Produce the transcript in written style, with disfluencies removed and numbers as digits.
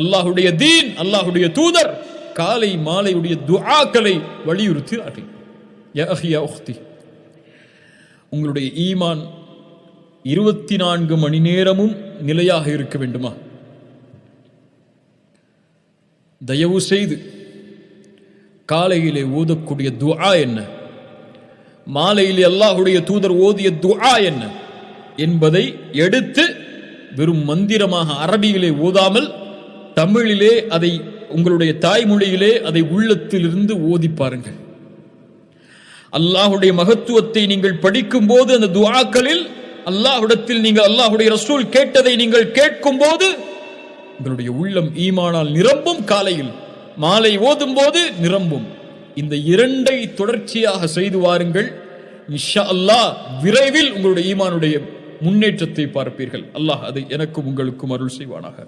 அல்லாஹ்வுடைய தீன், அல்லாஹ்வுடைய தூதர் காலை மாலையுடைய துஆக்களை வலியுறுத்துகிறார்கள். யா அஹி யா உக்தி, உங்களுடைய ஈமான் 24 மணி நேரமும் நிலையாக இருக்க வேண்டுமா? தயவு செய்து காலையிலே ஓதக்கூடிய துஆ என்ன, மாலையிலே அல்லாஹ்வுடைய தூதர் ஓதிய துஆ என்ன என்பதை எடுத்து வெறும் மந்திரமாக அரபியிலே ஓதாமல் தமிழிலே அதை உங்களுடைய தாய்மொழியிலே அதை உள்ளத்திலிருந்து ஓதி பாருங்கள். அல்லாஹ்வுடைய மகத்துவத்தை நீங்கள் படிக்கும் போது அந்த துஆக்களில் அல்லாஹ்விடத்தில் நீங்கள் அல்லாஹ்வுடைய ரசூல் கேட்டதை நீங்கள் கேட்கும் போது உங்களுடைய உள்ளம் ஈமானால் நிரம்பும். காலையில் மாலை ஓதும் போது நிரம்பும். இந்த இரண்டை தொடர்ச்சியாக செய்து வாருங்கள். இன்ஷா அல்லாஹ் விரைவில் உங்களுடைய ஈமானுடைய முன்னேற்றத்தை பார்ப்பீர்கள். அல்லாஹ் அதை எனக்கும் உங்களுக்கும் அருள் செய்வானாக.